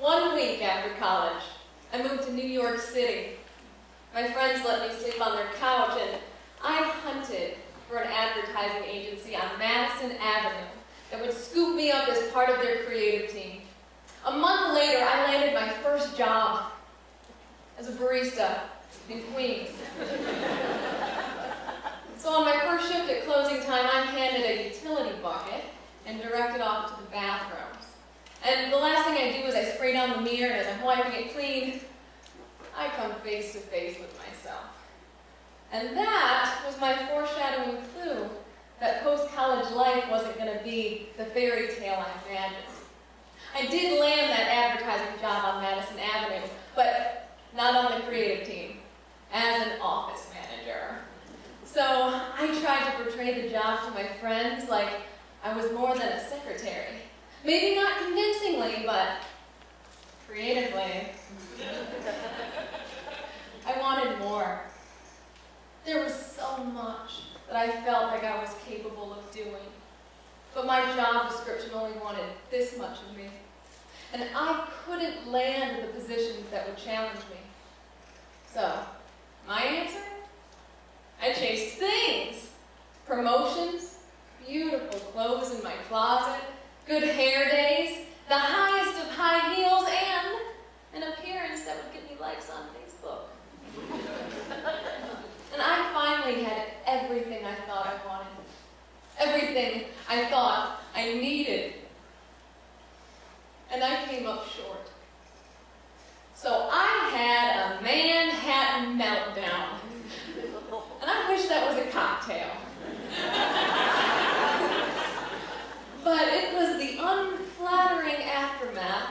1 week after college, I moved to New York City. My friends let me sleep on their couch, and I hunted for an advertising agency on Madison Avenue that would scoop me up as part of their creative team. A month later, I landed my first job as a barista in Queens. So on my first shift at closing time, I'm handed a utility bucket and directed off to the bathrooms. And the last thing I do is I spray down the mirror, and as I'm wiping it clean, I come face to face with myself. And that was my foreshadowing clue that post-college life wasn't going to be the fairy tale I imagined. I did land that advertising job on Madison Avenue, but not on the creative team, as an office manager. So I tried to portray the job to my friends like I was more than a secretary. Maybe not convincingly, but creatively. I wanted more. There was so much that I felt like I was capable of doing. But my job description only wanted this much of me. And I couldn't land the positions that would challenge me. So, my answer? I chased things. Promotions, beautiful clothes in my closet, good hair days, the highest of high heels, and an appearance that would get me likes on Facebook. And I finally had everything I thought I wanted. Everything I thought I needed. And I came up short. So I had a Manhattan meltdown. And I wish that was a cocktail. But it was the unflattering aftermath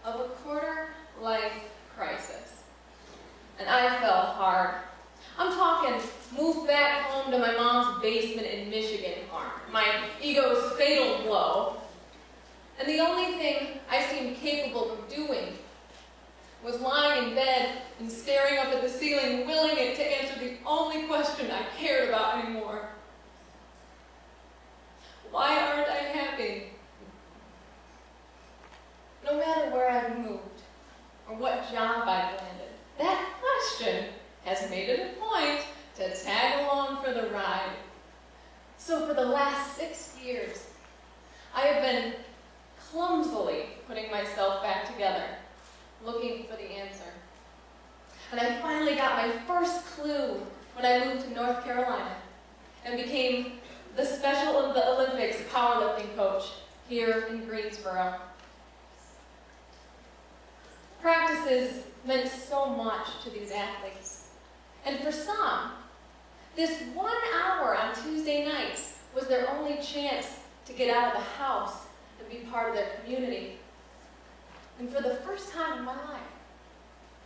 of a quarter-life crisis. And I fell hard. I'm talking move back home to my mom's basement in Michigan hard. My ego's fatal blow. And the only thing I seemed capable of doing was lying in bed and staring up at the ceiling, willing it to answer the only question I cared about anymore. Why aren't I happy? No matter where I've moved or what job I've landed, that question has made it a point to tag along for the ride. So for the last 6 years, I have been clumsily putting myself back together, looking for the answer. And I finally got my first clue when I moved to North Carolina and became the Special Olympics powerlifting coach here in Greensboro. Practices meant so much to these athletes. And for some, this 1 hour on Tuesday nights was their only chance to get out of the house and be part of their community. And for the first time in my life,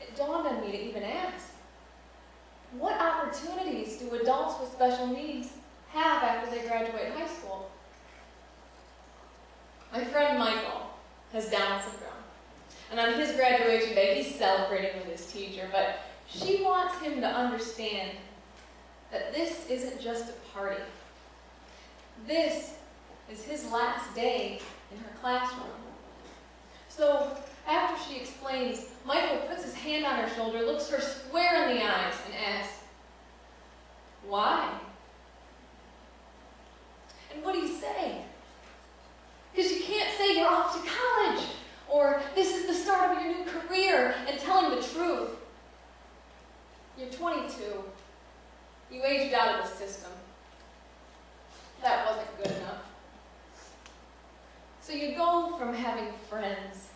it dawned on me to even ask, what opportunities do adults with special needs have after they graduate high school? My friend Michael has Down syndrome. And on his graduation day, he's celebrating with his teacher, but she wants him to understand that this isn't just a party. This is his last day in her classroom. So after she explains, Michael puts his hand on her shoulder, looks her square in the eyes, and asks, "Why?" And what do you say? Because you can't say you're off to college, or this is the start of your new career, and telling the truth. You're 22. You aged out of the system. That wasn't good enough. So you go from having friends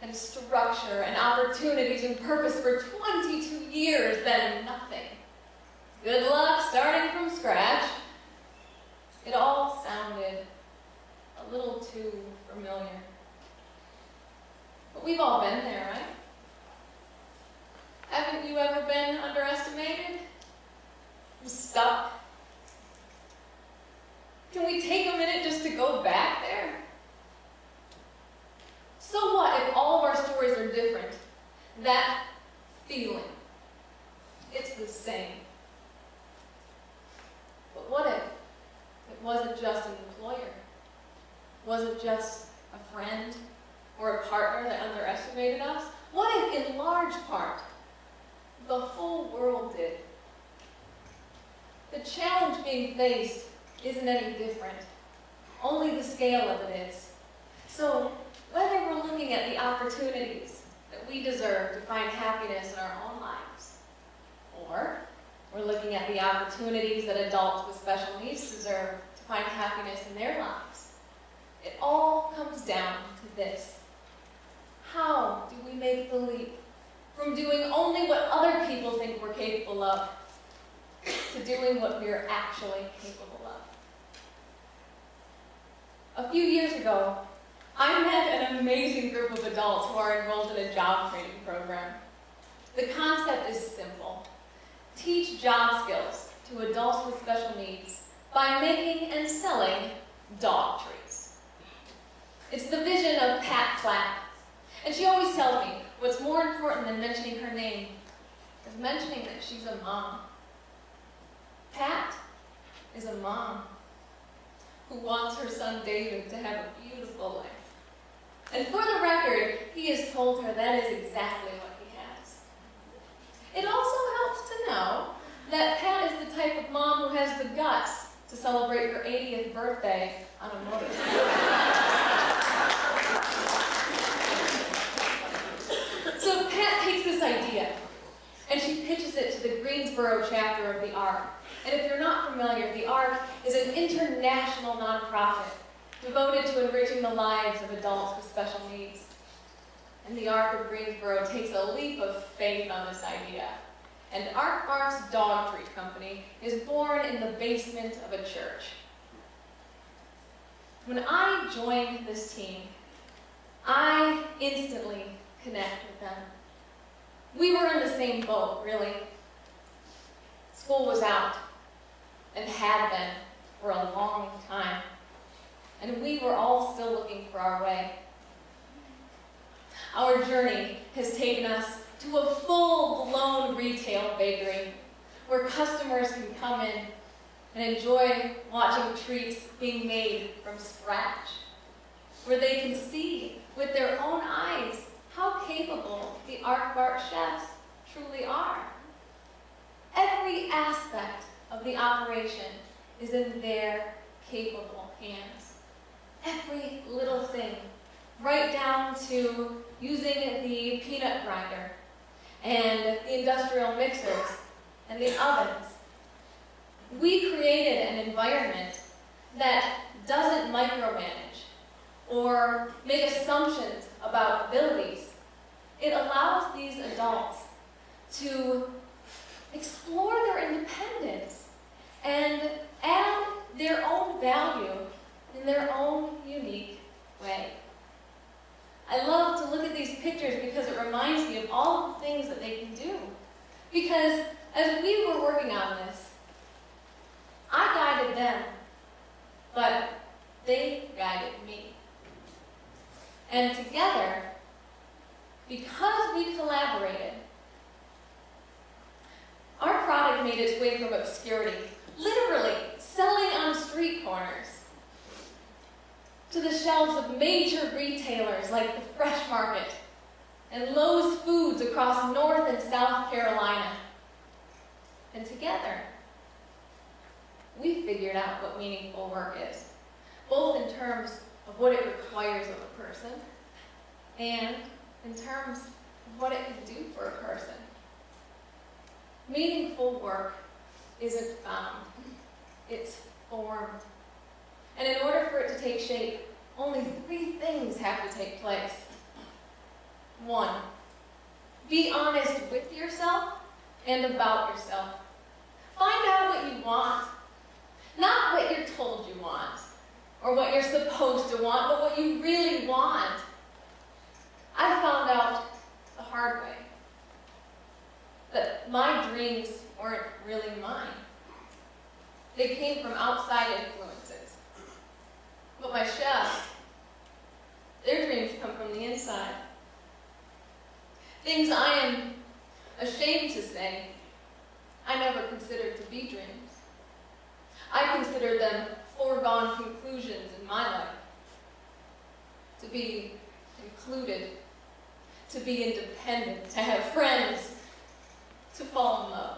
and structure and opportunities and purpose for 22 years, then nothing. Good luck starting from scratch. It all sounded a little too familiar. But we've all been there, right? Haven't you ever been underestimated? Stuck? Can we take a minute just to go back there? So what if all of our stories are different? That feeling, it's the same. But what if it wasn't just an employer? Was it just a friend or a partner that underestimated underestimated us? What if, in large part, the whole world did? The challenge being faced isn't any different. Only the scale of it is. So, whether we're looking at the opportunities that we deserve to find happiness in our own lives, or we're looking at the opportunities that adults with special needs deserve to find happiness in their lives, it all comes down to this. How do we make the leap from doing only what other people think we're capable of to doing what we are actually capable of? A few years ago, I met an amazing group of adults who are enrolled in a job training program. The concept is simple. Teach job skills to adults with special needs by making and selling dog treats. It's the vision of Pat Flack, and she always tells me what's more important than mentioning her name is mentioning that she's a mom. Pat is a mom who wants her son David to have a beautiful life. And for the record, he has told her that is exactly what he has. It also helps to know that Pat is the type of mom who has the guts to celebrate her 80th birthday on a motorcycle. So Pat takes this idea and she pitches it to the Greensboro chapter of the ARC. And if you're not familiar, the ARC is an international nonprofit devoted to enriching the lives of adults with special needs. And the ARC of Greensboro takes a leap of faith on this idea. And Art Bark's Dog Treat Company is born in the basement of a church. When I joined this team, I instantly connect with them. We were in the same boat, really. School was out, and had been for a long time. And we were all still looking for our way. Our journey has taken us to a full-blown retail bakery where customers can come in and enjoy watching treats being made from scratch, where they can see with their own eyes how capable the Art Bark chefs truly are. Every aspect of the operation is in their capable hands. Every little thing, right down to using the peanut grinder and the industrial mixers and the ovens. We created an environment that doesn't micromanage or make assumptions about abilities. It allows these adults to explore their independence and add their own value in their own unique way. I love to look at these pictures because it reminds me of all the things that they can do. Because as we were working on this, I guided them, but they guided me. And together, because we collaborated, our product made its way from obscurity, literally selling on street corners, to the shelves of major retailers like the Fresh Market and Lowe's Foods across North and South Carolina. And together, we figured out what meaningful work is, both in terms of what it requires of a person and in terms of what it can do for a person. Meaningful work isn't found, it's formed. And in order for it to take shape, only 3 things have to take place. 1, be honest with yourself and about yourself. Find out what you want, not what you're told you want, or what you're supposed to want, but what you really want. I found out the hard way that my dreams weren't really mine. They came from outside influences. But my chefs, their dreams come from the inside. Things I am ashamed to say, I never considered to be dreams. I considered them foregone conclusions in my life. To be included, to be independent, to have friends, to fall in love.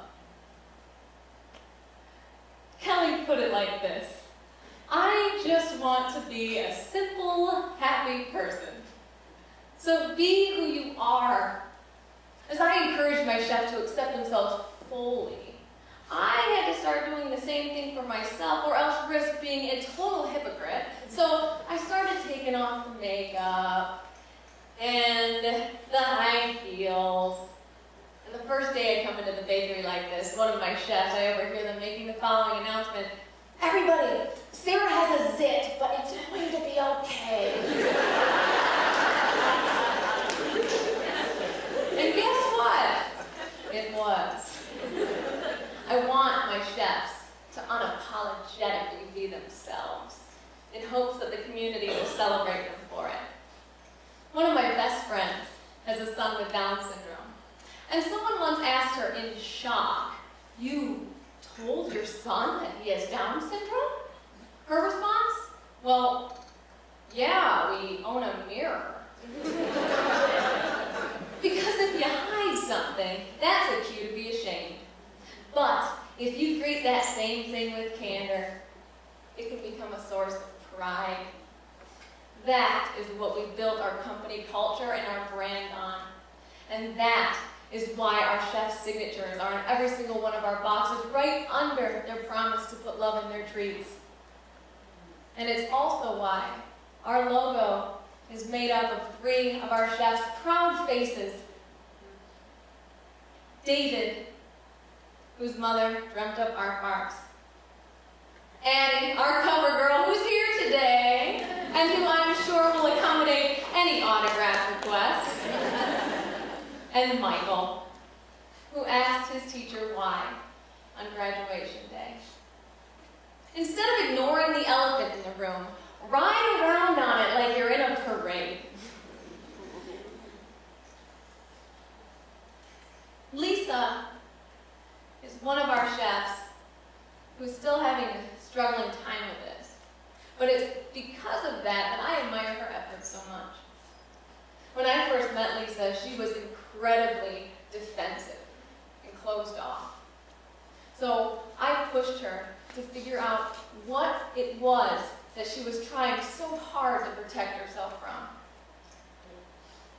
Kelly put it like this: I just want to be a simple, happy person. So be who you are. As I encourage my chefs to accept themselves fully, I had to start doing the same thing for myself or else risk being a total hypocrite. So I started taking off the makeup and the high heels. And the first day I come into the bakery like this, one of my chefs, I overhear them making the following announcement: everybody, Sarah has a zit, but it's going to be okay. And guess what? It was. I want my chefs to unapologetically be themselves in hopes that the community will celebrate them for it. One of my best friends has a son with Down syndrome. And someone once asked her in shock, "You told your son that he has Down syndrome?" Her response? "Well, yeah, we own a mirror." Because if you hide something, that's a cue to be ashamed. But if you greet that same thing with candor, it can become a source of pride. That is what we built our company culture and our brand on. And that is why our chef's signatures are in every single one of our boxes, right under their promise to put love in their treats. And it's also why our logo is made up of 3 of our chef's proud faces. David, whose mother dreamt up our parks. Annie, our cover girl, who's here today, and who I'm sure will accommodate any autograph requests. And Michael, who asked his teacher why on graduation day. Instead of ignoring the elephant in the room, ride around on it like you're in a parade. Lisa is one of our chefs who's still having a struggling time with this. But it's because of that that I admire her efforts so much. When I first met Lisa, she was incredibly defensive and closed off. So I pushed her to figure out what it was that she was trying so hard to protect herself from.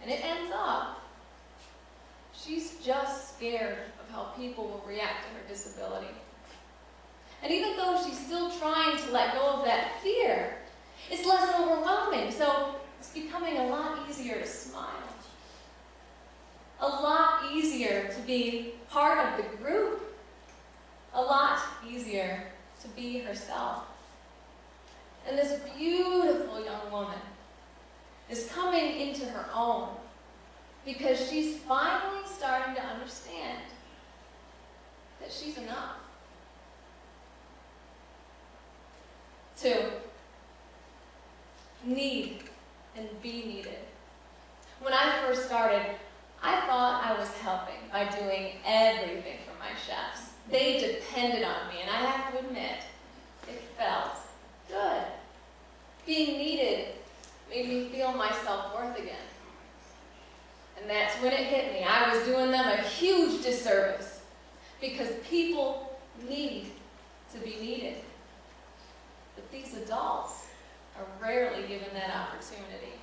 And it ends up, she's just scared of how people will react to her disability. And even though she's still trying to let go of that fear, it's less overwhelming, so it's becoming a lot easier to smile. A lot easier to be part of the group. A lot easier to be herself. And this beautiful young woman is coming into her own because she's finally starting to understand that she's enough. 2, need and be needed. When I first started, I thought I was helping by doing everything for my chefs. They depended on me, and I have to admit, it felt good. Being needed made me feel my self-worth again. And that's when it hit me. I was doing them a huge disservice because people need to be needed. But these adults are rarely given that opportunity.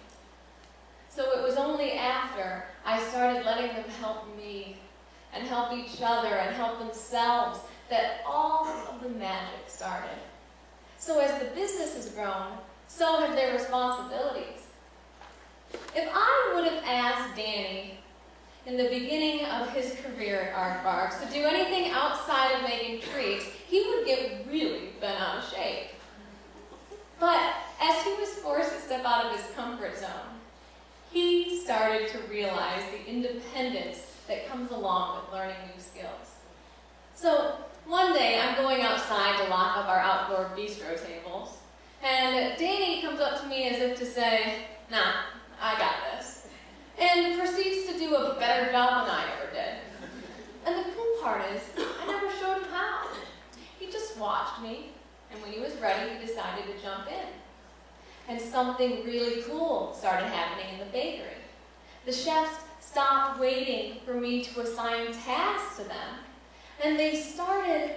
So it was only after I started letting them help me and help each other and help themselves that all of the magic started. So as the business has grown, so have their responsibilities. If I would have asked Danny in the beginning of his career at Aardvarks to do anything outside of making treats, he would get really bent out of shape. But as he was forced to step out of his comfort zone, he started to realize the independence that comes along with learning new skills. So one day I'm going outside to lock up our outdoor bistro tables, and Danny comes up to me as if to say, "Nah, I got this," and proceeds to do a better job than I ever did. And the cool part is, I never showed him how. He just watched me, and when he was ready, he decided to jump in. And something really cool started happening in the bakery. The chefs stopped waiting for me to assign tasks to them, and they started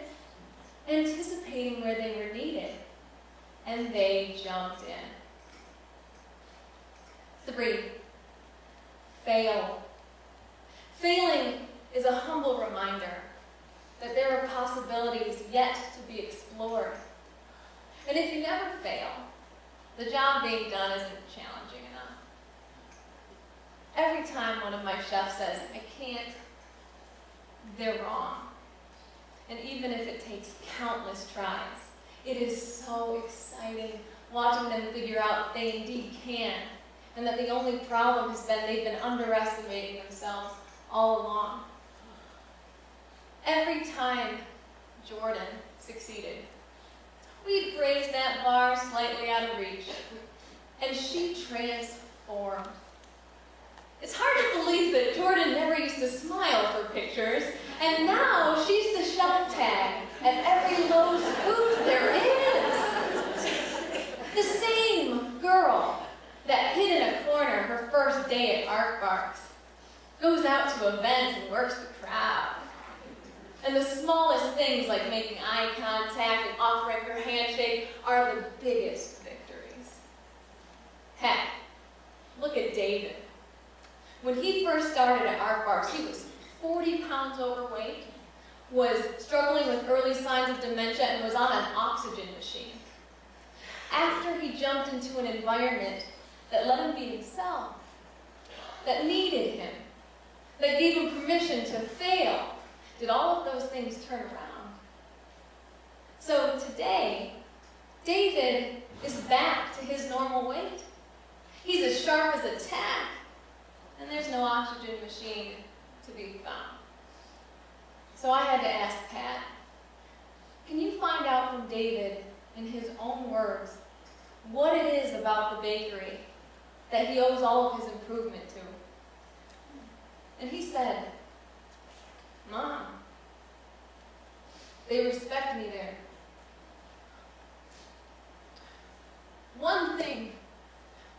anticipating where they were needed, and they jumped in. 3, fail. Failing is a humble reminder that there are possibilities yet to be explored. And if you never fail, the job being done isn't challenging enough. Every time one of my chefs says, "I can't," they're wrong. And even if it takes countless tries, it is so exciting watching them figure out that they indeed can, and that the only problem has been they've been underestimating themselves all along. Every time Jordan succeeded, we'd raise that bar slightly out of reach, and she transformed. It's hard to believe that Jordan never used to smile for pictures, and now she's the shelf tag at every Lowe's booth there is. The same girl that hid in a corner her first day at Art Barks goes out to events and works the crowd. And the smallest things like making eye contact and offering her handshake are the biggest victories. Heck, look at David. When he first started at Art Barks, he was 40 pounds overweight, was struggling with early signs of dementia, and was on an oxygen machine. After he jumped into an environment that let him be himself, that needed him, that gave him permission to fail, did all of those things turn around? So today, David is back to his normal weight. He's as sharp as a tack, and there's no oxygen machine to be found. So I had to ask Pat, can you find out from David, in his own words, what it is about the bakery that he owes all of his improvement to? And he said, "Mom, they respect me there." One thing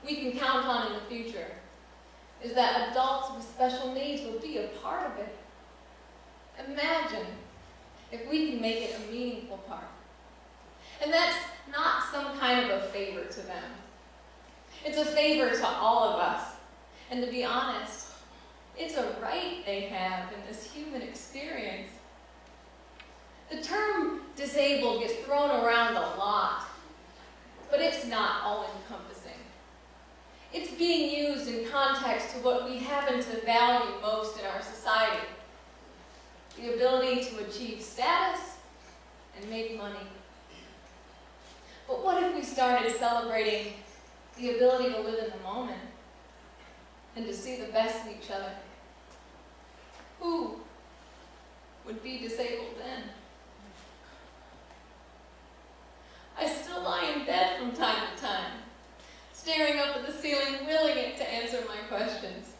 we can count on in the future is that adults with special needs will be a part of it. Imagine if we can make it a meaningful part. And that's not some kind of a favor to them. It's a favor to all of us. And to be honest, it's a right they have in this human experience. The term disabled gets thrown around a lot, but it's not all-encompassing. It's being used in context to what we happen to value most in our society: the ability to achieve status and make money. But what if we started celebrating the ability to live in the moment and to see the best in each other? Who would be disabled then? I still lie in bed from time to time, staring up at the ceiling, willing it to answer my questions.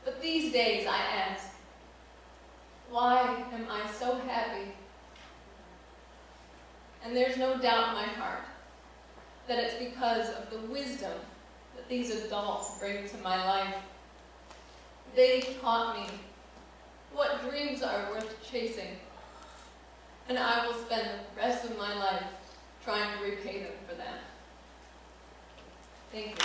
But these days I ask, why am I so happy? And there's no doubt in my heart that it's because of the wisdom that these adults bring to my life. They taught me what dreams are worth chasing, and I will spend the rest of my life trying to repay them for that. Thank you.